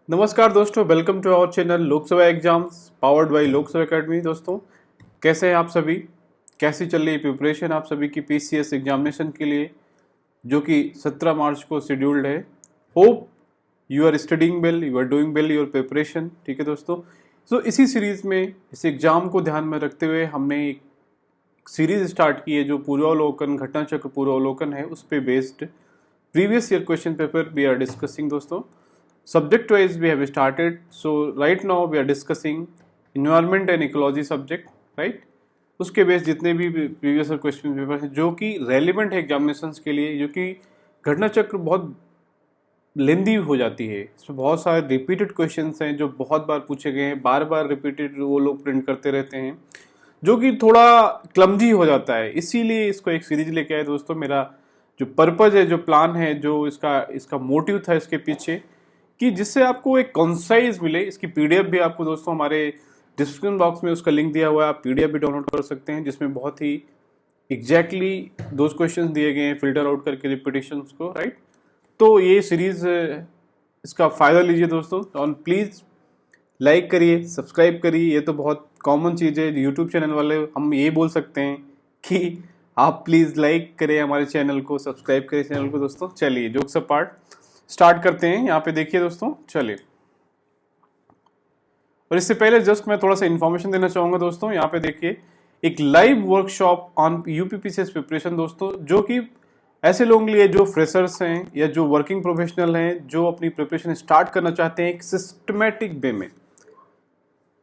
नमस्कार दोस्तों, welcome to our channel Lok Sabha exams powered by Lok Sabha academy. दोस्तों कैसे हैं आप सभी? कैसी चल रही है प्रिपरेशन आप सभी की पीसीएस एग्जामिनेशन के लिए, जो कि 17 मार्च को शेड्यूल्ड है। Hope you are studying well, you are doing well your preparation. ठीक है दोस्तों, सो इसी सीरीज में इस एग्जाम को ध्यान में रखते हुए हमने एक सीरीज स्टार्ट की है जो पूर्वावलोकन, घटना चक्र पूर्वावलोकन है, उस पर based previous year question paper we are discussing. दोस्तों subject wise we have started, so right now we are discussing environment and ecology subject, right? उसके बेस जितने भी प्रीवियस क्वेश्चन पेपर हैं जो कि रेलिवेंट है एग्जामिनेशंस के लिए, जो कि घटना चक्र बहुत लेंदी हो जाती है, इसमें बहुत सारे रिपीटेड क्वेश्चंस हैं जो बहुत बार पूछे गए हैं, बार बार रिपीटेड वो लोग प्रिंट करते रहते हैं, जो कि थोड़ा क्लमजी हो जाता है। इसीलिए इसको एक सीरीज लेके आए दोस्तों। मेरा जो पर्पज है, जो प्लान है, जो इसका मोटिव था इसके पीछे, कि जिससे आपको एक कंसाइज मिले। इसकी पीडीएफ भी आपको दोस्तों हमारे डिस्क्रिप्शन बॉक्स में उसका लिंक दिया हुआ है, आप पीडीएफ भी डाउनलोड कर सकते हैं, जिसमें बहुत ही एग्जैक्टली दोज क्वेश्चंस दिए गए हैं फिल्टर आउट करके रिपीटिशंस को, राइट? तो ये सीरीज इसका फायदा लीजिए दोस्तों। और प्लीज लाइक करिए, सब्सक्राइब करिए। ये तो बहुत कॉमन चीज़ है, यूट्यूब चैनल वाले हम ये बोल सकते हैं कि आप प्लीज लाइक करें हमारे चैनल को, सब्सक्राइब करें चैनल को। दोस्तों चलिए जोक्स अपार्ट स्टार्ट करते हैं। यहाँ पे देखिए दोस्तों, चलिए। और इससे पहले जस्ट मैं थोड़ा सा इन्फॉर्मेशन देना चाहूंगा दोस्तों। यहाँ पे देखिए एक live workshop on UPPCS preparation दोस्तों, जो कि ऐसे लोगों के लिए जो फ्रेशर्स हैं या जो वर्किंग प्रोफेशनल हैं, जो अपनी प्रिपरेशन स्टार्ट करना चाहते हैं एक सिस्टमेटिक वे में।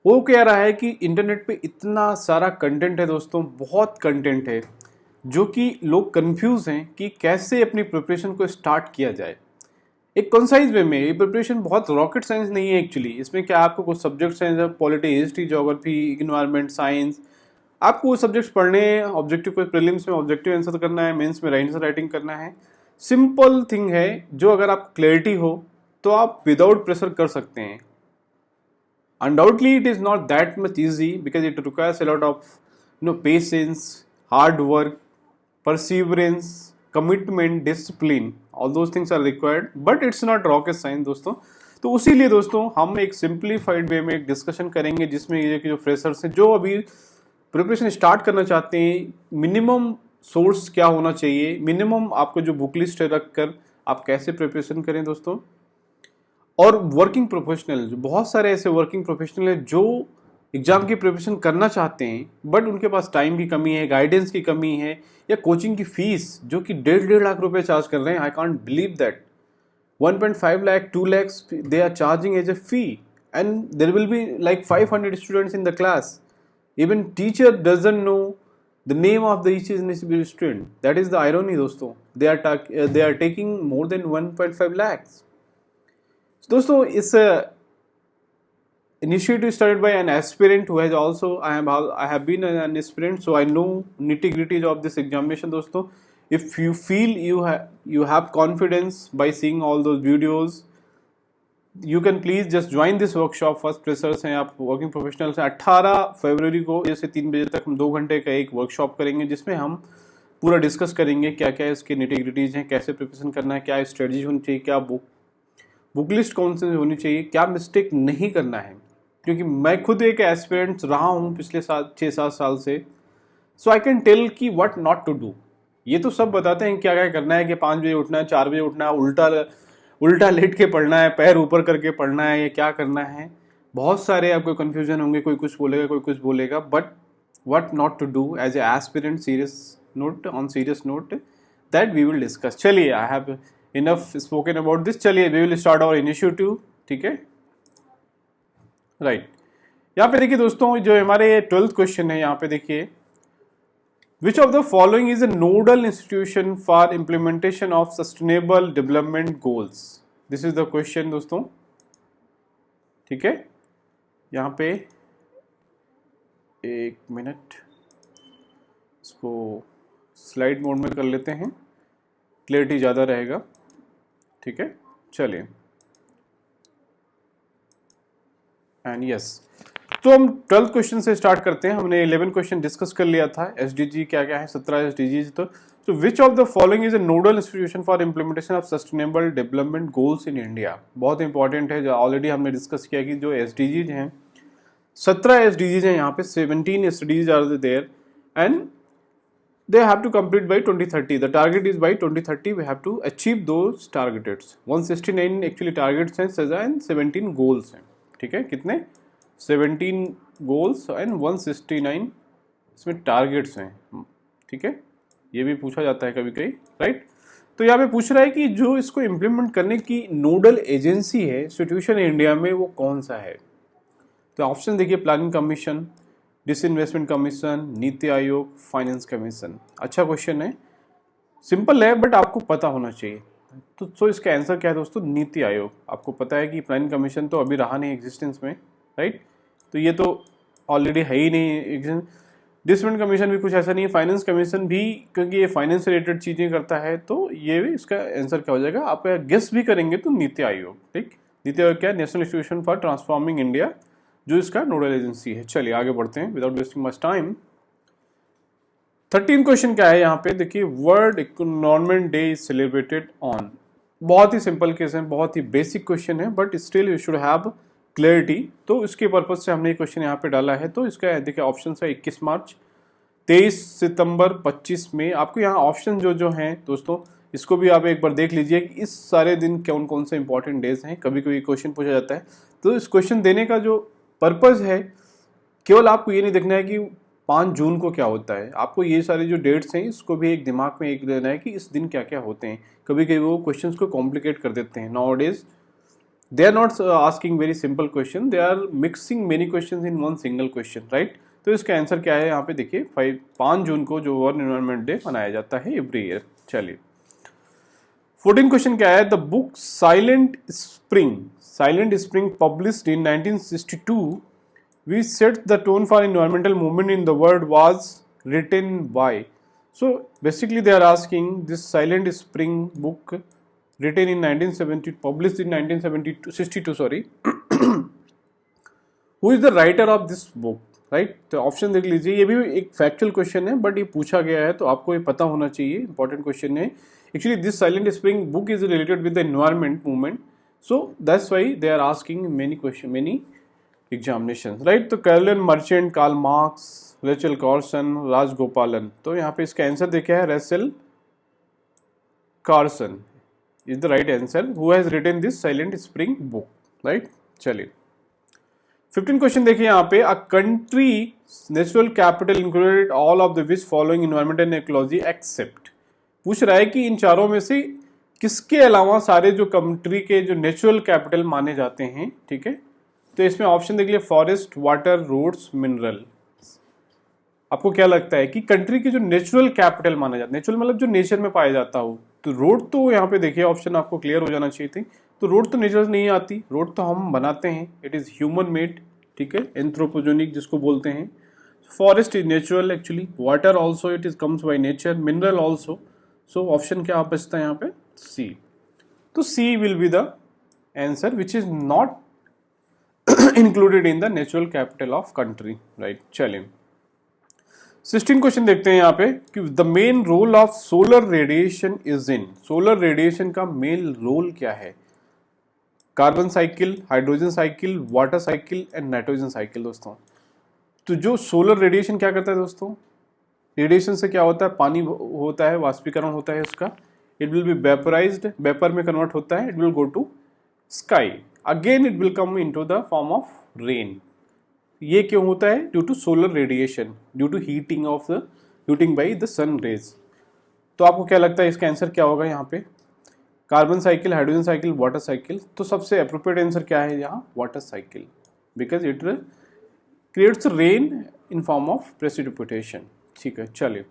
वो कह रहा है कि इंटरनेट पे इतना सारा कंटेंट है दोस्तों, बहुत कंटेंट है, जो कि लोग कंफ्यूज हैं कि कैसे अपनी प्रिपरेशन को स्टार्ट किया जाए एक कंसाइज वे में। ये प्रिपरेशन बहुत रॉकेट साइंस नहीं है एक्चुअली। इसमें क्या आपको कुछ सब्जेक्ट्स हैं, polity, history, geography, environment, science, आपको वो सब्जेक्ट्स पढ़ने हैं। ऑब्जेक्टिव को प्रीलिम्स में ऑब्जेक्टिव आंसर करना है, मेंस में आंसर राइटिंग करना है। सिंपल थिंग है, जो अगर आपको क्लैरिटी हो तो आप विदाउट प्रेशर कर सकते हैं। Undoubtedly it is not that much easy because it requires a lot of patience, hard work, perseverance, commitment, discipline, all those things are required, but it's not rocket science दोस्तों। तो उसीलिए दोस्तों हम एक simplified वे में एक डिस्कशन करेंगे, जिसमें ये जो फ्रेशर्स हैं, जो अभी प्रिपरेशन स्टार्ट करना चाहते हैं, मिनिमम सोर्स क्या होना चाहिए, मिनिमम आपको जो बुक लिस्ट है रख कर आप कैसे प्रिपरेशन करें दोस्तों। और वर्किंग प्रोफेशनल, बहुत सारे ऐसे वर्किंग प्रोफेशनल हैं जो एग्जाम की प्रिपरेशन करना चाहते हैं, बट उनके पास टाइम की कमी है, गाइडेंस की कमी है, या कोचिंग की फीस जो कि 1.5 लाख रुपए चार्ज कर रहे हैं। I can't believe that 1.5 lakh 2 lakhs they are charging as a fee, and there will be like 500 students in the class. Even teacher doesn't know the name of the each individual student. That is the irony दोस्तों। they are taking more than 1.5 lakhs। दोस्तों इस initiative started by an aspirant who has also I have been an aspirant, so I know nitty gritty of this examination दोस्तों। If you feel you have confidence by seeing all those videos, you can please just join this workshop। First freshers हैं आप, working professionals हैं। 18 फरवरी को जैसे 3 बजे तक हम 2 घंटे का एक वर्कशॉप करेंगे, जिसमें हम पूरा डिस्कस करेंगे क्या क्या इसके निटी ग्रिटीज हैं, कैसे प्रिपरेशन करना है, क्या स्ट्रेटजी होनी चाहिए, क्या बुक लिस्ट कौन सी होनी चाहिए, क्या मिस्टेक नहीं करना है। क्योंकि मैं खुद एक एस्पिरेंट रहा हूँ पिछले 6-7 साल से, सो आई कैन टेल कि व्हाट नॉट टू डू। ये तो सब बताते हैं क्या क्या करना है, कि 5 बजे उठना है, 4 बजे उठना है, उल्टा लेट के पढ़ना है, पैर ऊपर करके पढ़ना है, ये क्या करना है। बहुत सारे आपको कन्फ्यूजन होंगे, कोई कुछ बोलेगा, कोई कुछ बोलेगा, but what not to do as a aspirant, serious note that we will discuss. चलिए, I have enough spoken about this. चलिए we will start our initiative. ठीक है, राइट। यहाँ पे देखिए दोस्तों, जो हमारे 12th क्वेश्चन है, यहाँ पे देखिए, विच of the following is a nodal institution for implementation of sustainable development goals. This is the question दोस्तों। ठीक है, यहाँ पे एक मिनट, इसको स्लाइड मोड में कर लेते हैं, क्लियरिटी ज़्यादा रहेगा। ठीक है, चलिए। एंड यस, तो हम 12th क्वेश्चन से स्टार्ट करते हैं। हमने 11 क्वेश्चन डिस्कस कर लिया था। एसडीजी क्या क्या है, 17 एसडीजी। तो विच of the following is a nodal institution for implementation of sustainable development goals in India. बहुत इंपॉर्टेंट है, जो ऑलरेडी हमने डिस्कस किया कि जो एसडीजीज हैं, 17 एसडीजीज हैं, यहाँ पे 17 SDGs are there and they have to complete by 2030. The target is by 2030 we have to achieve those targets. 169 actually targets हैं सजा and 17 goals हैं। ठीक है, कितने 17 goals and 169 इसमें targets हैं। ठीक है, ये भी पूछा जाता है कभी कभी, राइट। तो यहाँ पे पूछ रहा है कि जो इसको इम्प्लीमेंट करने की नोडल एजेंसी है, इंस्टीट्यूशन इंडिया में, वो कौन सा है। तो ऑप्शन देखिए, planning commission, disinvestment commission, NITI Aayog, finance commission. अच्छा क्वेश्चन है, सिंपल है बट आपको पता होना चाहिए। तो इसका आंसर क्या है दोस्तों, नीति आयोग। आपको पता है कि प्लानिंग कमीशन तो अभी रहा नहीं एग्जिस्टेंस में, राइट। तो ये तो ऑलरेडी है ही नहीं। डिसइन्वेस्टमेंट कमीशन भी कुछ ऐसा नहीं है, फाइनेंस कमीशन भी, क्योंकि ये फाइनेंस से रिलेटेड चीज़ें करता है। तो ये भी इसका आंसर क्या हो जाएगा, आप गेस भी करेंगे तो नीति आयोग। ठीक, नीति आयोग क्या है, national institution for transforming India, जो इसका नोडल एजेंसी है। चलिए आगे बढ़ते हैं without wasting much time. 13 question क्या है यहाँ पे देखिए, world environment day is celebrated on. बहुत ही सिंपल केस है, बहुत ही बेसिक क्वेश्चन है, but still you should have clarity. तो इसके पर्पज से हमने ये क्वेश्चन यहाँ पे डाला है। तो इसका देखिए ऑप्शन है 21 मार्च, 23 सितंबर, 25 मई। आपको यहाँ ऑप्शन जो हैं दोस्तों, इसको भी आप एक बार देख लीजिए कि इस सारे दिन कौन कौन से इंपॉर्टेंट डेज हैं। कभी कभी क्वेश्चन पूछा जाता है। तो इस क्वेश्चन देने का जो पर्पज है, केवल आपको ये नहीं देखना है कि 5 जून को क्या होता है, आपको ये सारे जो डेट्स हैं इसको भी एक दिमाग में एक लेना है कि इस दिन क्या क्या होते हैं। कभी कभी वो क्वेश्चंस को कॉम्प्लिकेट कर देते हैं। Nowadays they are not asking very simple question, they are mixing many questions in one single question, right. तो इसका आंसर क्या है यहाँ पे देखिए, 5 जून को जो वर्ल्ड एनवायरनमेंट डे मनाया जाता है एवरी ईयर। चलिए 14 क्वेश्चन क्या है, the book silent spring published in 1962 which set the tone for environmental movement in the world was written by. So basically they are asking this Silent Spring book written in 1970, published in 1962 sorry, who is the writer of this book, right। तो option देख लीजिए, ये भी एक factual question है but ये पूछा गया है तो आपको ये पता होना चाहिए, इंपॉर्टेंट क्वेश्चन है। Actually this Silent Spring book is related with the environment movement, so that's why they are asking many examinations, right। तो Caroline Merchant, Karl Marx, Rachel Carson, Rajagopalan. तो यहाँ पे इसका आंसर देखा है, Rachel Carson is the right answer, who has written this Silent Spring book, right. चलिए 15 question देखिए यहाँ पे, a country natural capital included all of the which following environment and ecology except. पूछ रहा है कि इन चारों में से किसके अलावा सारे जो कंट्री के जो नेचुरल कैपिटल माने जाते हैं। ठीक है, तो इसमें ऑप्शन देख लिया, फॉरेस्ट, वाटर, रोड्स, मिनरल। आपको क्या लगता है कि कंट्री की जो नेचुरल कैपिटल माना जाता है, नेचुरल मतलब जो नेचर में पाया जाता हो, तो रोड तो यहाँ पे देखिए ऑप्शन आपको क्लियर हो जाना चाहिए थी। तो रोड तो नेचर नहीं आती, रोड तो हम बनाते हैं, इट इज ह्यूमन मेड। ठीक है, एंथ्रोपोजेनिक जिसको बोलते हैं। Forest is natural actually, water also it is comes by nature, mineral also. So option क्या बचता है यहाँ पे, सी। तो C will be the answer which is not included in the natural capital of country, right. चलिए 16 question देखते हैं यहाँ पे कि the main role of solar radiation is in. Solar radiation का मेन रोल क्या है, carbon cycle, hydrogen cycle, water cycle and nitrogen cycle. दोस्तों तो जो सोलर रेडिएशन क्या करता है दोस्तों, रेडिएशन से क्या होता है, पानी होता है, वाष्पीकरण होता है उसका, it will be vaporised, vapour में कन्वर्ट होता है, it will go to sky, again it will come into the form of rain. ये क्यों होता है, due to solar radiation, due to heating by the sun rays. तो आपको क्या लगता है इसका आंसर क्या होगा यहाँ पे, carbon cycle, hydrogen cycle, water cycle. तो सबसे अप्रोप्रिएट आंसर क्या है यहाँ, water cycle, because it creates rain in form of precipitation. ठीक है, चलिए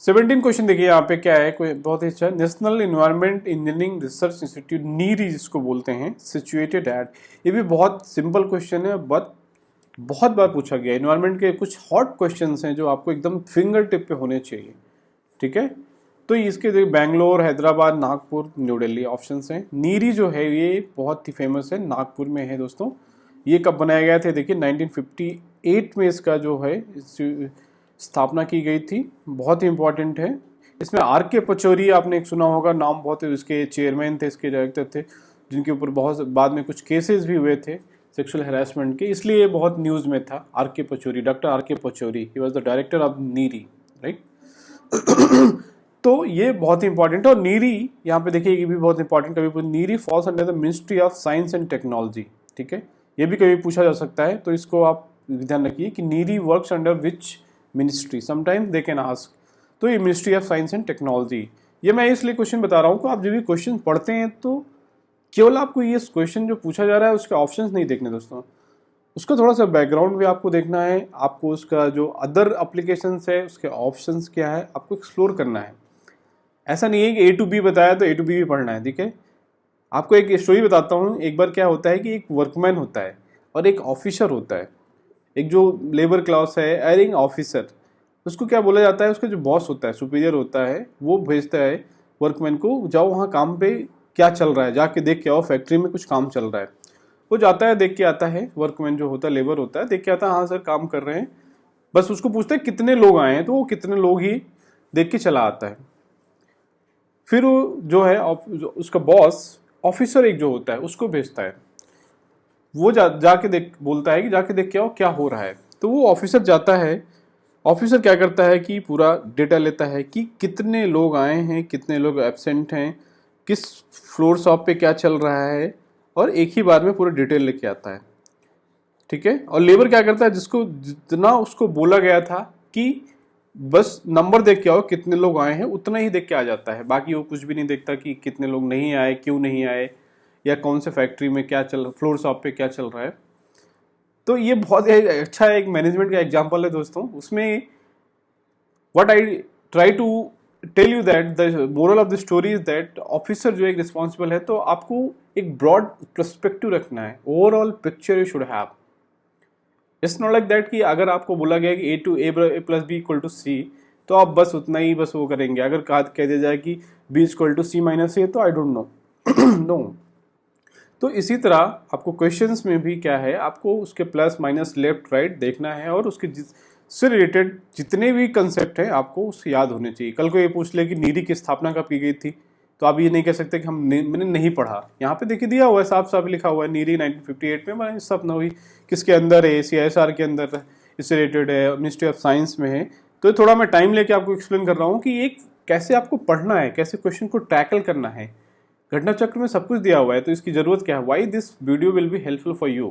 17 क्वेश्चन देखिए यहाँ पे क्या है, कोई बहुत ही अच्छा, national environment engineering research institute NEERI जिसको बोलते हैं, सिचुएटेड एट। ये भी बहुत सिंपल क्वेश्चन है बट बहुत बार पूछा गया। इन्वायरमेंट के कुछ हॉट क्वेश्चंस हैं जो आपको एकदम फिंगर टिप पे होने चाहिए। ठीक है, तो इसके देखिए बैंगलोर, हैदराबाद, नागपुर, न्यू दिल्ली ऑप्शन हैं। नीरी जो है ये बहुत ही फेमस है, नागपुर में है दोस्तों। ये कब बनाया गया था? देखिए 1958 में इसका जो है स्थापना की गई थी। बहुत ही इंपॉर्टेंट है। इसमें आर के पचौरी आपने एक सुना होगा नाम, बहुत इसके चेयरमैन थे, इसके डायरेक्टर थे, जिनके ऊपर बहुत बाद में कुछ केसेस भी हुए थे सेक्सुअल हैरेसमेंट के, इसलिए बहुत न्यूज़ में था। Are K Pachauri, doctor R K Pachauri, he was the director of NEERI, right. तो ये बहुत ही इंपॉर्टेंट है। और नीरी यहाँ पे देखिए ये भी बहुत इंपॉर्टेंट, कभी NEERI falls under the ministry of science and technology, ठीक है, ये भी कभी पूछा जा सकता है, तो इसको आप ध्यान रखिए कि NEERI works under which ministry, sometime they can ask. तो ये ministry of science and technology. ये मैं इसलिए क्वेश्चन बता रहा हूँ कि आप जब भी क्वेश्चन पढ़ते हैं तो केवल आपको ये क्वेश्चन जो पूछा जा रहा है उसके ऑप्शंस नहीं देखने दोस्तों, उसका थोड़ा सा बैकग्राउंड भी आपको देखना है, आपको उसका जो अदर एप्लीकेशंस है उसके ऑप्शंस क्या है आपको एक्सप्लोर करना है। ऐसा नहीं है कि ए टू बी बताया तो ए टू बी भी पढ़ना है, ठीक है। आपको एक स्टोरी बताता हूँ। एक बार क्या होता है कि एक वर्कमैन होता है और एक ऑफिसर होता है, एक जो लेबर क्लास है एयरिंग ऑफिसर, उसको क्या बोला जाता है, उसका जो बॉस होता है, सुपीरियर होता है, वो भेजता है वर्कमैन को, जाओ वहाँ काम पे क्या चल रहा है, जाके देख के आओ, फैक्ट्री में कुछ काम चल रहा है। वो जाता है, देख के आता है, वर्कमैन जो होता है, लेबर होता है, देख के आता है, हाँ सर काम कर रहे हैं, बस उसको पूछता है कितने लोग आए हैं, तो वो कितने लोग ही देख के चला आता है। फिर वो जो है उसका बॉस ऑफिसर एक जो होता है उसको भेजता है, वो जाके देख, बोलता है कि जाके देख के आओ क्या हो रहा है। तो वो ऑफिसर जाता है, ऑफिसर क्या करता है कि पूरा डेटा लेता है कि कितने लोग आए हैं, कितने लोग एब्सेंट हैं, किस फ्लोर शॉप पे क्या चल रहा है, और एक ही बार में पूरा डिटेल लेके आता है, ठीक है। और लेबर क्या करता है, जिसको जितना उसको बोला गया था कि बस नंबर देख के आओ कितने लोग आए हैं, उतना ही देख के आ जाता है, बाकी वो कुछ भी नहीं देखता कि कितने लोग नहीं आए, क्यों नहीं आए, या कौन से फैक्ट्री में क्या चल, फ्लोर शॉप पे क्या चल रहा है। तो ये बहुत अच्छा एक मैनेजमेंट का एग्जांपल है दोस्तों। उसमें what I try to tell you that the moral of the story is that officer जो एक रिस्पॉन्सिबल है, तो आपको एक ब्रॉड पर्सपेक्टिव रखना है, overall picture you should have. It's not like that कि अगर आपको बोला गया कि a plus b equal to c, तो आप बस उतना ही बस वो करेंगे। अगर कह दिया जाए कि b equal to c minus a, तो आई डोंट नो नो। तो इसी तरह आपको क्वेश्चंस में भी क्या है, आपको उसके प्लस माइनस लेफ्ट राइट देखना है, और उसके से रिलेटेड जितने भी कंसेप्ट हैं आपको उससे याद होने चाहिए। कल को ये पूछ ले कि नीरी की स्थापना कब की गई थी, तो आप ये नहीं कह सकते कि मैंने नहीं पढ़ा। यहाँ पे देखिए दिया हुआ है, साफ साफ लिखा हुआ है, नीरी 1958 में स्थापना हुई। किसके अंदर है? CSR के अंदर इससे रिलेटेड है, मिनिस्ट्री ऑफ साइंस में है। तो थोड़ा मैं टाइम लेके आपको एक्सप्लेन कर रहा हूँ कि ये कैसे आपको पढ़ना है, कैसे क्वेश्चन को टैकल करना है। घटना चक्र में सब कुछ दिया हुआ है, तो इसकी जरूरत क्या है? Why this video will be helpful for you,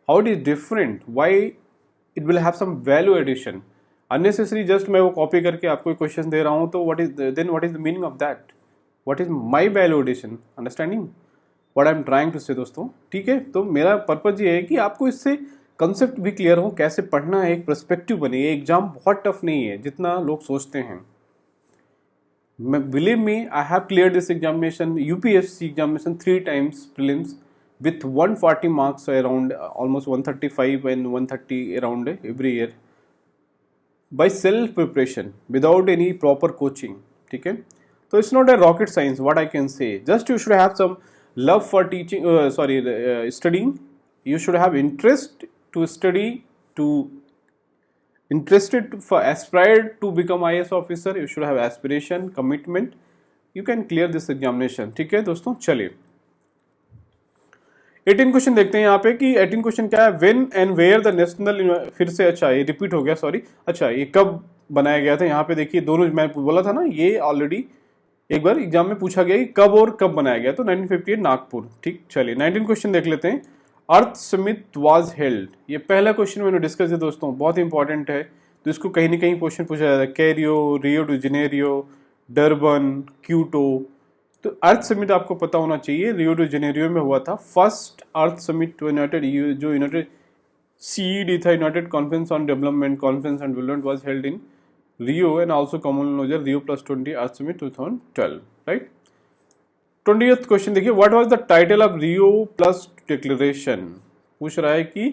how it is different, why it will have some value addition. Unnecessary just मैं वो कॉपी करके आपको क्वेश्चन दे रहा हूँ, तो what is the meaning of that, what is my value addition, understanding what I am trying to say दोस्तों, ठीक है। तो मेरा पर्पज ये है कि आपको इससे कंसेप्ट भी क्लियर हो, कैसे पढ़ना है, एक पर्सपेक्टिव बने। ये एग्जाम बहुत टफ नहीं है जितना लोग सोचते हैं। Believe me, I have cleared this examination, UPSC examination 3 times prelims with 140 marks around, almost 135 and 130 around every year by self preparation without any proper coaching. ठीक है, तो it's not a rocket science what I can say. Just you should have some love for teaching, studying. You should have interest to study, to interested for aspired to become IAS officer. You should have aspiration, commitment. You can clear this examination. ठीक है दोस्तों, चलिए 18 question देखते हैं यहाँ पे कि 18 question क्या है। When and where the national, फिर से अच्छा ये रिपीट हो गया, सॉरी। अच्छा ये कब बनाया गया था, यहाँ पे देखिए दोनों, मैं बोला था ना ये ऑलरेडी एक बार एग्जाम में पूछा गया कि कब और कब बनाया गया, तो 1958 नागपुर। ठीक, चलिए 19 क्वेश्चन देख लेते हैं। अर्थ समिट वाज हेल्ड, ये पहला क्वेश्चन मैंने डिस्कस किया दोस्तों, बहुत इंपॉर्टेंट है, तो इसको कहीं ना कहीं क्वेश्चन पूछा जाता है। Cairo, Rio de Janeiro, Durban, Quito. तो अर्थ समिट आपको पता होना चाहिए, रियो डी जेनेरियो में हुआ था फर्स्ट अर्थ समिट, जो यूनाइटेड CED था, united conference on development, conference on development was held in Rio and also common knows Rio +20 earth summit 2012, right. 20th question देखिए, what was the title of Rio plus declaration. पूछ रहा है कि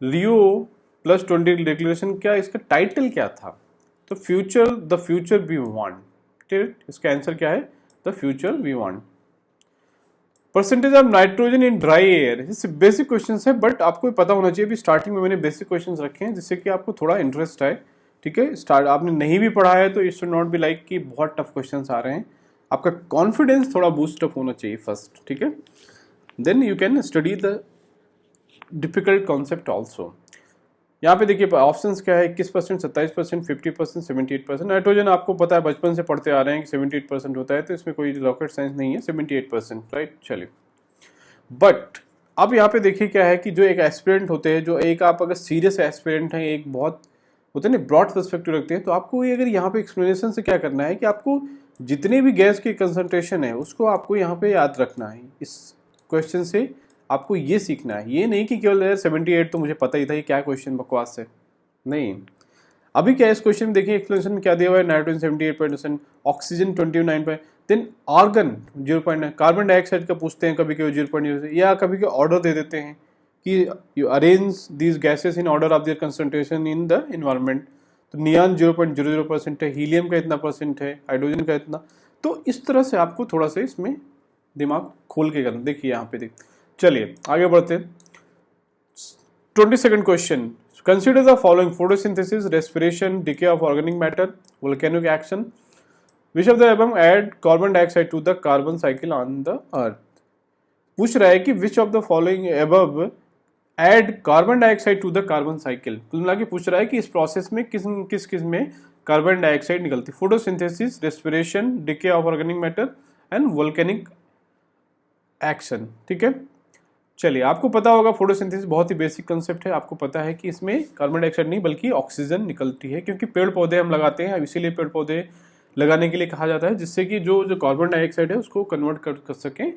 रियो +20 declaration क्या, इसका title क्या था। तो द फ्यूचर वी वांट, ठीक, इसका आंसर क्या है, the future we want. Percentage of nitrogen in dry air, जैसे बेसिक क्वेश्चन है बट आपको पता होना चाहिए। अभी स्टार्टिंग में मैंने बेसिक क्वेश्चन रखे हैं जिससे कि आपको थोड़ा इंटरेस्ट आए, ठीक है। स्टार्ट आपने नहीं भी पढ़ा है तो it should not be like कि बहुत टफ क्वेश्चंस आ रहे हैं, आपका कॉन्फिडेंस थोड़ा बूस्ट अप होना चाहिए फर्स्ट, ठीक है। Then you can study the difficult concept also. यहाँ पे देखिए ऑप्शंस क्या है, 21%, 27%, 50%, 78%। नाइट्रोजन आपको पता है, बचपन से पढ़ते आ रहे हैं कि 78% होता है, तो इसमें कोई रॉकेट साइंस नहीं है, 78%, राइट। चलिए, बट अब यहाँ पे देखिए क्या है कि जो एक एस्पिरेंट होते हैं, जो एक आप अगर सीरियस एस्पिरेंट हैं, एक बहुत होते हैं ना ब्रॉड पर्सपेक्टिव रखते हैं, तो आपको ये अगर यहाँ पे एक्सप्लेनेशन से क्या करना है कि आपको जितने भी गैस की कंसंट्रेशन है उसको आपको यहाँ पे याद रखना है। इस क्वेश्चन से आपको ये सीखना है, ये नहीं कि केवल 78 तो मुझे पता ही था, ये क्या क्वेश्चन बकवास है, नहीं। अभी क्या है इस क्वेश्चन में देखिए, एक्सप्लेनेशन क्या दिया हुआ है, nitrogen 78%, oxygen 29%, then argon 0.9, carbon dioxide का पूछते हैं कभी कभी 0.0, या कभी कभी ऑर्डर दे देते हैं कि you arrange these gases in order of their concentration in the environment. तो नियॉन 0.00% है, हीलियम का इतना परसेंट है, हाइड्रोजन का इतना। तो इस तरह से आपको थोड़ा सा इसमें दिमाग खोल के करना। देखिए यहाँ पे देखिए, चलिए आगे बढ़ते हैं। 22nd question, consider the following, photosynthesis, respiration, decay of organic matter, volcanic action, which of the above add carbon dioxide to the carbon cycle on the earth. पूछ रहा है कि which of the following above add carbon dioxide to the carbon cycle. कुल मिला के पूछ रहा है कि इस प्रोसेस में किस में कार्बन डाइऑक्साइड निकलती, photosynthesis, respiration, decay of organic matter and volcanic action, ठीक है। चलिए, आपको पता होगा फोटोसिंथेसिस बहुत ही बेसिक कंसेप्ट है, आपको पता है कि इसमें कार्बन डाइऑक्साइड नहीं बल्कि ऑक्सीजन निकलती है, क्योंकि पेड़ पौधे हम लगाते हैं, इसीलिए पेड़ पौधे लगाने के लिए कहा जाता है, जिससे कि जो कार्बन डाइऑक्साइड है उसको कन्वर्ट कर सकें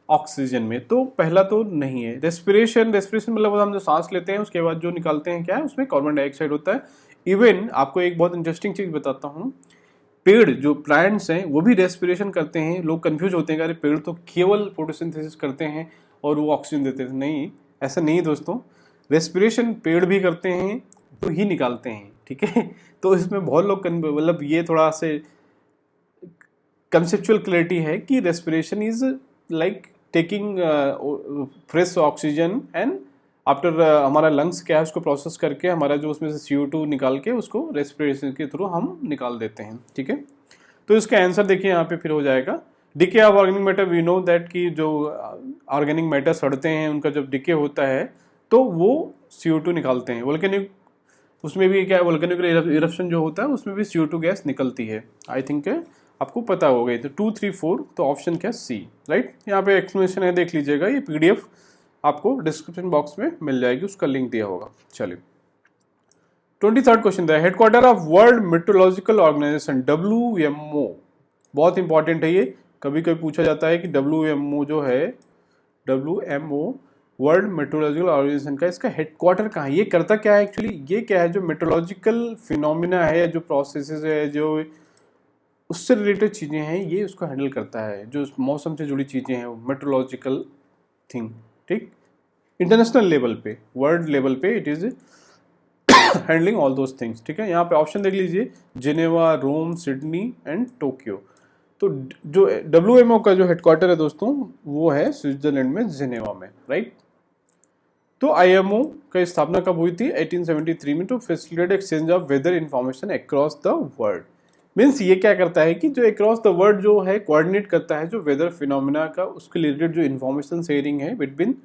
ऑक्सीजन में। तो पहला तो नहीं है। रेस्पिरेशन मतलब हम जो सांस लेते हैं उसके बाद जो निकालते हैं क्या है, उसमें कार्बन डाइऑक्साइड होता है। इवन आपको एक बहुत इंटरेस्टिंग चीज बताता हूँ, पेड़ जो प्लांट्स हैं वो भी रेस्पिरेशन करते हैं। लोग कंफ्यूज होते हैं कि अरे पेड़ तो केवल फोटोसिंथेसिस करते हैं और वो ऑक्सीजन देते हैं, नहीं, ऐसा नहीं दोस्तों। रेस्पिरेशन पेड़ भी करते हैं तो ही निकालते हैं, ठीक है। तो इसमें बहुत लोग मतलब ये थोड़ा से कंसेप्चुअल क्लैरिटी है कि respiration is like taking fresh oxygen and after हमारा लंग्स क्या है उसको प्रोसेस करके हमारा जो उसमें से CO2 निकाल के उसको रेस्पिरेशन के थ्रू हम निकाल देते हैं, ठीक है। तो इसका आंसर देखिए यहाँ पे फिर हो जाएगा decay of organic matter. We know that कि जो ऑर्गेनिक मैटर सड़ते हैं उनका जब डिके होता है तो वो CO2 निकालते हैं। वोल्केनिक उसमें भी क्या है, वोल्केनिक इरप्शन जो होता है उसमें भी CO2 गैस निकलती है। आई थिंक आपको पता हो गई। तो 2, 3, 4 तो ऑप्शन क्या, C, राइट। यहाँ पे एक्सप्लेनेशन है, देख लीजिएगा, ये PDF आपको डिस्क्रिप्शन बॉक्स में मिल जाएगी, उसका लिंक दिया होगा। चलिए 23rd क्वेश्चन है, headquarter of World Meteorological Organization WMO। बहुत इंपॉर्टेंट है ये, कभी कभी पूछा जाता है कि WMO जो है, WMO वर्ल्ड मेट्रोलॉजिकल ऑर्गेनाइजेशन का इसका हेडक्वार्टर कहाँ है, ये करता क्या है एक्चुअली, ये क्या है, जो मेट्रोलॉजिकल फिनोमिना है, जो प्रोसेसेस है, जो उससे रिलेटेड चीज़ें हैं, ये उसको हैंडल करता है। जो मौसम से जुड़ी चीज़ें हैं, मेट्रोलॉजिकल थिंग, ठीक। इंटरनेशनल लेवल पे, वर्ल्ड लेवल पे it is handling all those things, ठीक है। यहाँ पे ऑप्शन देख लीजिए, Geneva, Rome, Sydney and Tokyo. तो जो WMO का जो हेडक्वार्टर है दोस्तों वो है स्विट्जरलैंड में, जिनेवा में, राइट। तो IMO का स्थापना कब हुई थी, 1873 में, to facilitate exchange of weather information across the world. Means ये क्या करता है कि जो अक्रॉस द वर्ल्ड जो है कोऑर्डिनेट करता है जो वेदर फिनोमिना का, उसके रिलेटेड जो इन्फॉर्मेशन शेयरिंग है between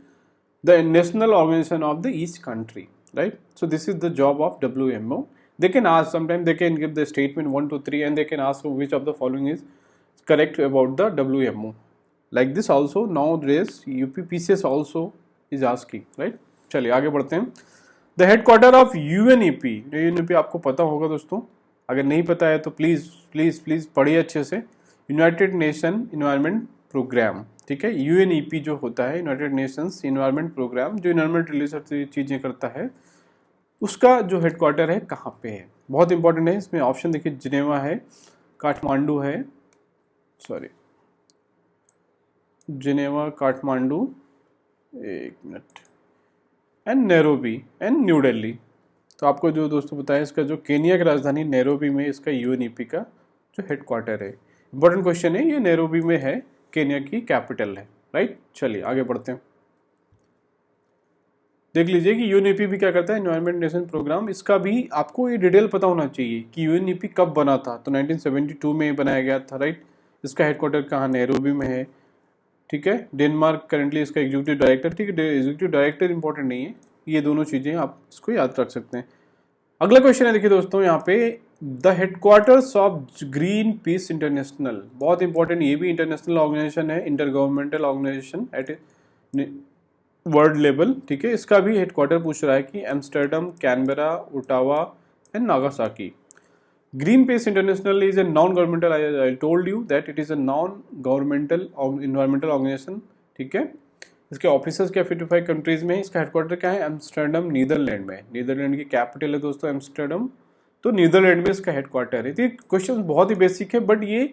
the national organization of the each country, right. So this is the job of WMO. They can ask, sometimes they can give the statement 1, 2, 3 and they can ask which of the following is correct about the WMO. Like this also nowadays UPPCS also is asking, right. चलिए आगे बढ़ते हैं। The headquarter of UNEP, UNEP आपको पता होगा दोस्तों, अगर नहीं पता है तो प्लीज़ प्लीज़ प्लीज़ पढ़िए अच्छे से। यूनाइटेड नेशन इन्वायरमेंट प्रोग्राम, ठीक है। UNEP जो होता है, यूनाइटेड नेशंस इन्वायरमेंट प्रोग्राम, जो इन्वायरमेंट रिलेटेड चीज़ें करता है, उसका जो हेडक्वार्टर है कहाँ पे है, बहुत इंपॉर्टेंट है। इसमें ऑप्शन देखिए, जिनेवा है, काठमांडू है, सॉरी जिनेवा, काठमांडू, एक minute, and Nairobi and new Delhi. तो आपको जो दोस्तों बताया, इसका जो केनिया की राजधानी नैरोबी में इसका UNEP का जो हेडक्वार्टर है। इंपॉर्टेंट क्वेश्चन है ये, नैरोबी में है, केनिया की कैपिटल है, राइट। चलिए आगे बढ़ते हैं। देख लीजिए कि यूएनईपी भी क्या करता है, एनवायरमेंट नेशन प्रोग्राम। इसका भी आपको ये डिटेल पता होना चाहिए कि यूएनईपी कब बना था। तो 1972 में बनाया गया था, राइट। इसका हेडक्वार्टर कहाँ, नैरोबी में है, ठीक है। डेनमार्क करेंटली इसका एग्जीक्यूटिव डायरेक्टर, ठीक है। एग्जीक्यूटिव डायरेक्टर इंपॉर्टेंट नहीं है, ये दोनों चीजें आप इसको याद रख सकते हैं। अगला क्वेश्चन है, देखिए दोस्तों यहाँ पे, the headquarters of Greenpeace International, बहुत इंपॉर्टेंट, ये भी इंटरनेशनल ऑर्गेनाइजेशन है, intergovernmental organization at world level, ठीक है। इसका भी हेडक्वार्टर पूछ रहा है कि Amsterdam, Canberra, Ottawa and Nagasaki. Greenpeace International is a non-governmental. I told you that it is a non-governmental environmental organization, ठीक है। इसके ऑफिसर्स क्या 55 कंट्रीज में, इसका हेडक्वार्टर क्या है, एम्स्टर्डम, नीदरलैंड में। नीदरलैंड की कैपिटल है दोस्तों एम्स्टर्डम, तो नीदरलैंड में इसका हेडक्वार्टर है। तो क्वेश्चन बहुत ही बेसिक है, बट ये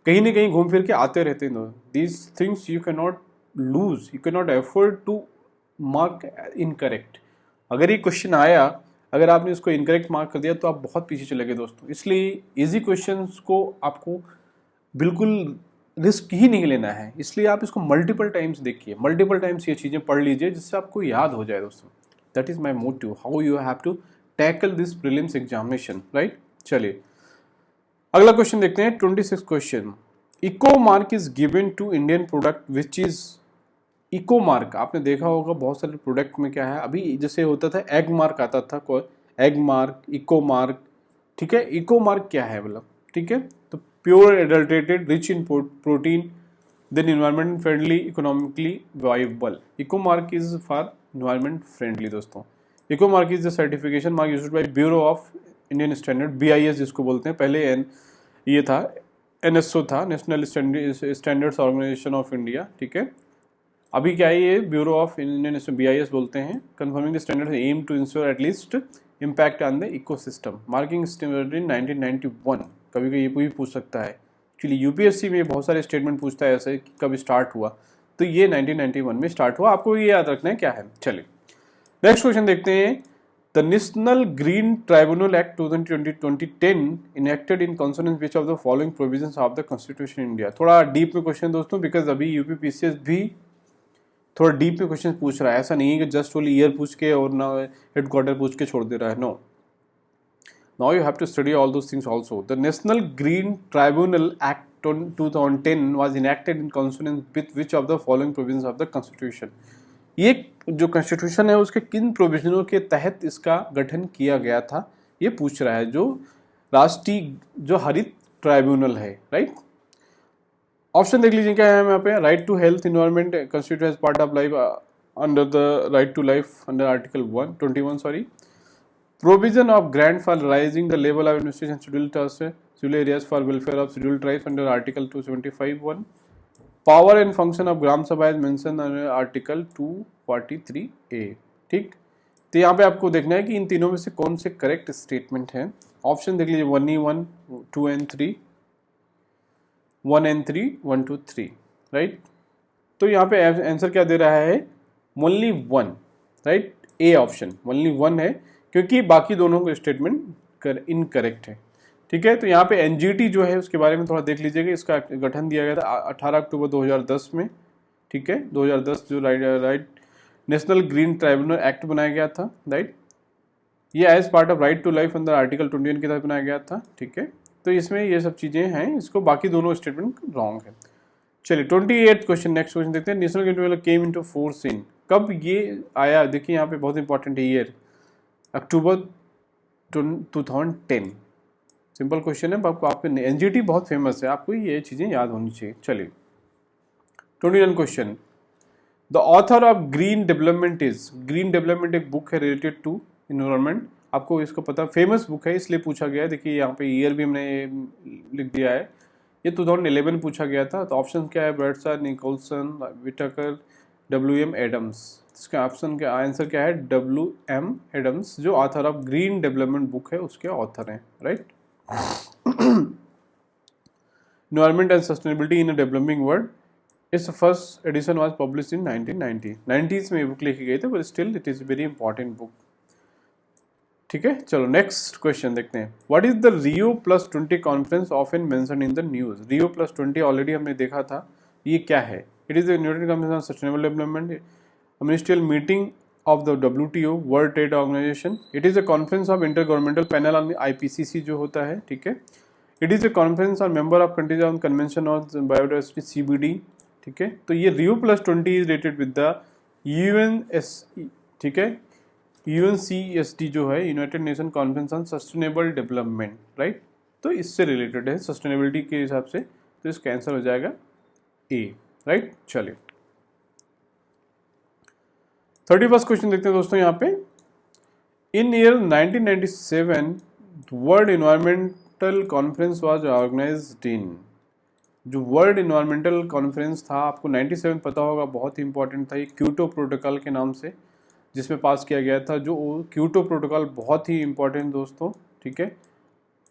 कहीं ना कहीं घूम फिर के आते रहते हैं। These things you can not lose, you can not afford to mark incorrect. अगर ये क्वेश्चन आया, अगर आपने इसको इनकरेक्ट मार्क कर दिया तो आप बहुत पीछे चले गए दोस्तों। इसलिए इजी क्वेश्चंस को आपको बिल्कुल रिस्क ही नहीं लेना है, इसलिए आप इसको मल्टीपल टाइम्स देखिए, मल्टीपल टाइम्स ये चीज़ें पढ़ लीजिए जिससे आपको याद हो जाए दोस्तों। That is my motive, how you have to tackle this prelims examination, right. चलिए अगला क्वेश्चन देखते हैं, 26 question. Eco mark is given to Indian product which is, eco mark आपने देखा होगा बहुत सारे प्रोडक्ट में क्या है, अभी जैसे होता था एग मार्क आता था, कोई एग मार्क, इको मार्क, ठीक है। इको मार्क क्या है मतलब, ठीक है, तो pure adulterated, rich in protein, then environment friendly, economically viable. Eco mark is for environment friendly दोस्तों। Eco mark is the certification mark used by bureau of Indian standard, BIS जिसको बोलते हैं, पहले ये था एनएसओ था, national standards organisation of India, ठीक है। अभी क्या है, ये ब्यूरो ऑफ इंडियन बीआईएस बोलते हैं। Conforming the standards aim to ensure at least impact on the ecosystem, marking standard in 1991। कभी कभी ये भी पूछ सकता है, एक्चुअली यूपीएससी में बहुत सारे स्टेटमेंट पूछता है ऐसे कि कब स्टार्ट हुआ, तो ये 1991 में स्टार्ट हुआ, आपको ये याद रखना है क्या है। चलिए नेक्स्ट क्वेश्चन देखते हैं। The national green tribunal act 2010 enacted in consonance which of the following provisions of the constitution India. थोड़ा डीप में क्वेश्चन दोस्तों, बिकॉज अभी यूपीपीसीएस भी थोड़ा डीप में क्वेश्चन पूछ रहा है, ऐसा नहीं है कि जस्ट ओनली ईयर पूछ के और ना हेडक्वार्टर पूछ के छोड़ दे रहा है, no. Now you have to study all those things also. The national green tribunal act 2010 was enacted in consonance with which of the following provisions of the constitution. ये जो कॉन्स्टिट्यूशन है उसके किन प्रोविजनों के तहत इसका गठन किया गया था, ये पूछ रहा है, जो राष्ट्रीय जो हरित ट्राइब्यूनल है, राइट। ऑप्शन देख लीजिए क्या है यहाँ पे, right to health environment constitute as part of life under the right to life under article 21 sorry. Provision of grant for raising the level of investigation schedule areas for welfare of schedule tribes under article 275(1). Power and function of gram sabha is mention under article 243A, ठीक। तो यहाँ पे आपको देखना है कि इन तीनों में से कौन से करेक्ट स्टेटमेंट है। ऑप्शन देख लीजिए 1E1, 2N3, 1N3, 1, 2, 3, राइट। तो यहाँ पे आंसर क्या दे रहा है, only 1, right. A option only 1 है, क्योंकि बाकी दोनों को स्टेटमेंट इनकरेक्ट है, ठीक है। तो यहाँ पे एनजीटी जो है उसके बारे में थोड़ा देख लीजिएगा। इसका गठन दिया गया था 18 अक्टूबर 2010 में, ठीक है। 2010 जो right national green tribunal act बनाया गया था, राइट। ये as part of right to life अंदर आर्टिकल 21 के तहत बनाया गया था, ठीक है। तो इसमें ये सब चीज़ें हैं, इसको बाकी दोनों स्टेटमेंट रॉन्ग है। चलिए 28 क्वेश्चन, नेक्स्ट क्वेश्चन देखते हैं। National green tribunal came into force in, कब ये आया, देखिए यहाँ पे बहुत इंपॉर्टेंट है ईयर, अक्टूबर 2010। सिंपल क्वेश्चन है, आपको आपके एनजीटी बहुत फेमस है, आपको ये चीज़ें याद होनी चाहिए। चलिए 21 question. The author of green development is, green development एक बुक है रिलेटेड टू इन्वायरमेंट, आपको इसको पता, फेमस बुक है इसलिए पूछा गया है। देखिए यहाँ पे ईयर भी हमने लिख दिया है, ये 2011 पूछा गया था। तो ऑप्शन क्या है, बर्डसा, निकोलसन, विटाकर, WM एडम्स। इसका ऑप्शन क्या, आंसर क्या है, WM एडम्स, जो author of green development book है उसके ऑथर हैं, right. Environment and sustainability in a developing world, इस first edition was publish in 1990s में ये बुक लिखी गई थी, but still it is very important book, ठीक है। चलो नेक्स्ट क्वेश्चन देखते हैं। What is the Rio +20 conference often mentioned in the news. Rio +20 already हमने देखा था, ये क्या है, it is the united convention on sustainable development, ministerial meeting of the WTO World Trade Organization, it is a conference of intergovernmental panel on IPCC जो होता है, ठीक है, it is a conference on member of countries on convention on biodiversity CBD, ठीक है। तो ये Rio+20 is related with the UNS, ठीक है, UNCSD जो है United nation conference on sustainable development, right, तो इससे रिलेटेड है सस्टेनेबिलिटी के हिसाब से, तो इसका आंसर हो जाएगा ए, राइट। चलिए 31st क्वेश्चन देखते हैं दोस्तों यहाँ पे। In year 1997 world environmental conference was organised in, जो वर्ल्ड इन्वायरमेंटल कॉन्फ्रेंस था, आपको 97 पता होगा, बहुत ही इंपॉर्टेंट था, ये क्योटो प्रोटोकॉल के नाम से जिसमें पास किया गया था। जो क्योटो प्रोटोकॉल बहुत ही इंपॉर्टेंट दोस्तों, ठीक है,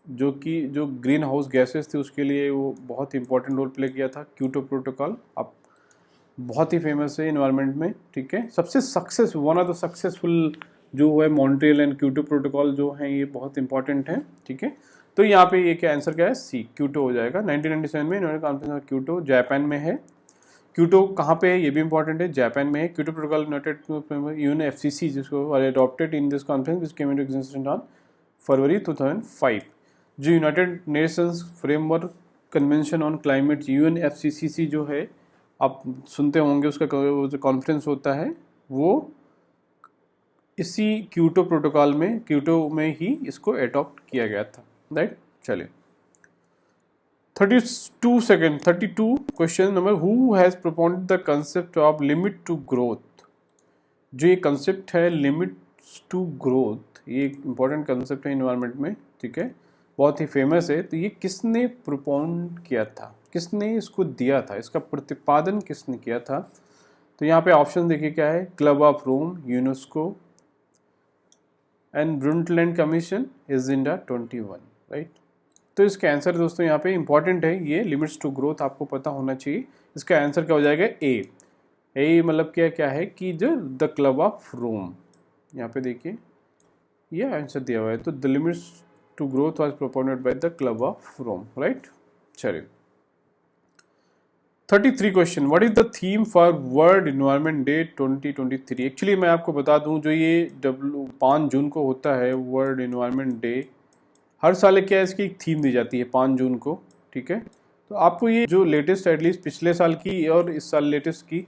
जो कि जो ग्रीन हाउस गैसेस थे उसके लिए वो बहुत इंपॉर्टेंट रोल प्ले किया था क्योटो प्रोटोकॉल। अब बहुत ही फेमस है इन्वायरमेंट में, ठीक है, सबसे success one of the successful जो है मॉन्ट्रियल एंड क्योटो प्रोटोकॉल जो है ये बहुत इंपॉर्टेंट है, ठीक है। तो यहाँ पे ये क्या आंसर क्या है, सी, क्योटो हो जाएगा। 1997 में environmental conference of Kyoto Japan में है। क्योटो कहाँ पे है ये भी इंपॉर्टेंट है, जापान में है। क्योटो प्रोटोकॉल यूनाइटेड UNFCC जिसको adopted in this conference which came into existence on फरवरी 2005। जो United Nations framework convention on climate UNFCCC जो है, आप सुनते होंगे, उसका जो कॉन्फ्रेंस होता है वो इसी क्योटो प्रोटोकॉल में, क्योटो में ही इसको एडॉप्ट किया गया था, राइट। चलिए 32 question number, who has propounded the concept of limit to growth. जो ये कंसेप्ट है लिमिट टू ग्रोथ, ये एक इंपॉर्टेंट कंसेप्ट है इन्वायरमेंट में, ठीक है, बहुत ही फेमस है। तो ये किसने प्रोपोन किया था, किसने इसको दिया था, इसका प्रतिपादन किसने किया था? तो यहाँ पे ऑप्शन देखिए क्या है, club of Rome, UNESCO and Brundtland commission, agenda 21, right. तो इसका आंसर दोस्तों यहाँ पे इंपॉर्टेंट है, ये लिमिट्स टू ग्रोथ आपको पता होना चाहिए। इसका आंसर क्या हो जाएगा, ए मतलब क्या है कि जो द क्लब ऑफ रोम, यहाँ पे देखिए ये आंसर दिया हुआ है, तो the limits to growth was propounded by the club of Rome, right. चलिए 33 question, what is the theme for world environment day 2023। Actually मैं आपको बता दूं, जो ये 5 जून को होता है वर्ल्ड एनवायरनमेंट डे, हर साल क्या है इसकी एक थीम दी जाती है 5 जून को, ठीक है। तो आपको ये जो लेटेस्ट एटलीस्ट पिछले साल की और इस साल लेटेस्ट की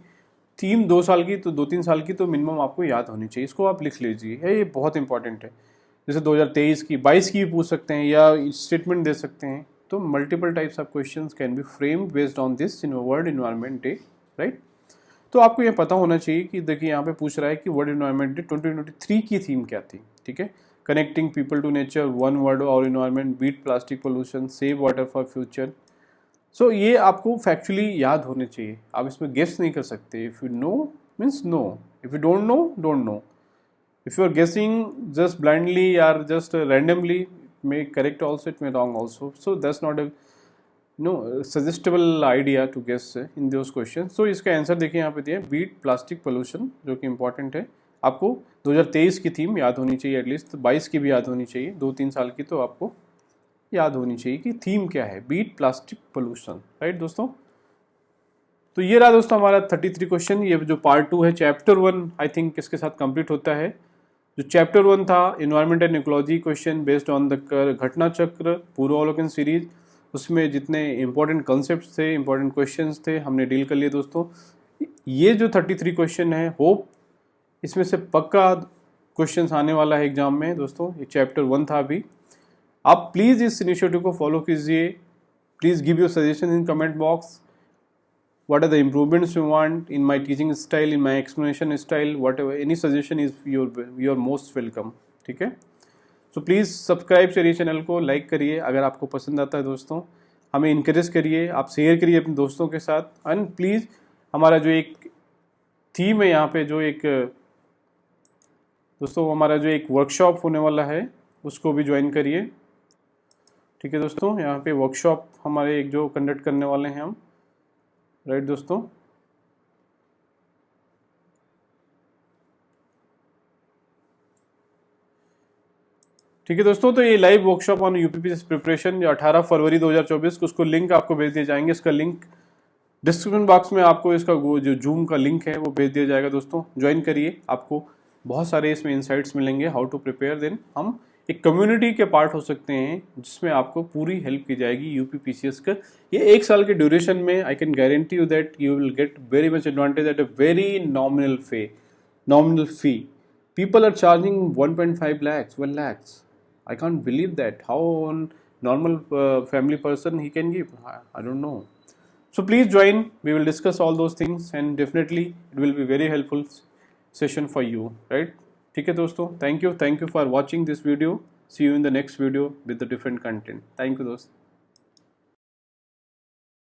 थीम 2 साल की, तो 2-3 साल की तो मिनिमम आपको याद होनी चाहिए, इसको आप लिख लीजिए, ये बहुत इंपॉर्टेंट है। जैसे 2023 की, 22 की भी पूछ सकते हैं या स्टेटमेंट दे सकते हैं। तो multiple types of questions can be framed based on this in world environment day, right. तो आपको ये पता होना चाहिए कि देखिए यहाँ पे पूछ रहा है कि वर्ल्ड एनवायरनमेंट डे 2023 की थीम क्या थी, ठीक है। Connecting people to nature, one world और environment, beat plastic pollution, save water for future. So ये आपको फैक्चुअली याद होने चाहिए, आप इसमें गेस नहीं कर सकते। If you know means no, if you don't know don't know. If you are guessing just blindly or just randomly, it may correct also, it may wrong also. So that's not a suggestible idea to guess in those questions. So इसका answer देखिए यहाँ पे दिया है, beat plastic pollution, जो कि important है। आपको 2023 की थीम याद होनी चाहिए, एटलीस्ट 22 की भी याद होनी चाहिए, 2-3 साल की तो आपको याद होनी चाहिए कि थीम क्या है, बीट प्लास्टिक पोल्यूशन, राइट दोस्तों। तो ये रहा दोस्तों हमारा 33 क्वेश्चन। ये जो पार्ट 2 है, चैप्टर 1 आई थिंक इसके साथ कंप्लीट होता है। जो चैप्टर 1 था environment and ecology question based on the घटना चक्र पूर्वावलोकन सीरीज, उसमें जितने इंपॉर्टेंट कॉन्सेप्ट थे, इंपॉर्टेंट क्वेश्चंस थे, हमने डील कर लिए दोस्तों। ये जो 33 क्वेश्चन है, होप इसमें से पक्का क्वेश्चंस आने वाला है एग्जाम में दोस्तों। ये चैप्टर 1 था अभी। आप प्लीज़ इस इनिशिएटिव को फॉलो कीजिए, please give your suggestion in comment box. What are the improvements you want in my teaching style, in my explanation style, whatever, any suggestion is your most welcome, ठीक है। So please subscribe करिए channel को, like करिए अगर आपको पसंद आता है दोस्तों, हमें इनकरेज करिए, आप शेयर करिए अपने दोस्तों के साथ। एंड प्लीज़ हमारा जो एक थीम है यहाँ पे, जो एक दोस्तों हमारा जो एक वर्कशॉप होने वाला है उसको भी ज्वाइन करिए, ठीक है दोस्तों। यहाँ पे वर्कशॉप हमारे एक जो कंडक्ट करने वाले हैं हम, राइट दोस्तों। ठीक है दोस्तों, तो ये live workshop on UPPSC preparation 18 फरवरी 2024 को, उसको लिंक आपको भेज दिए जाएंगे। इसका लिंक डिस्क्रिप्शन बॉक्स में आपको इसका वो जो जूम का लिंक है वो भेज दिया जाएगा दोस्तों, ज्वाइन करिए, आपको बहुत सारे इसमें इंसाइट्स मिलेंगे हाउ टू प्रिपेयर। देन हम एक कम्युनिटी के पार्ट हो सकते हैं जिसमें आपको पूरी हेल्प की जाएगी यूपीपीसीएस का। ये 1 साल के ड्यूरेशन में I can guarantee you that you will get very much advantage at a very nominal fee. People are charging 1.5 lakhs, 1 lakhs. I can't believe that. How on normal family person he can give? I don't know. So please join. We will discuss all those things and definitely it will be very helpful session for you, right? ठीक है दोस्तों. Thank you for watching this video. See you in the next video with the different content. Thank you दोस्त.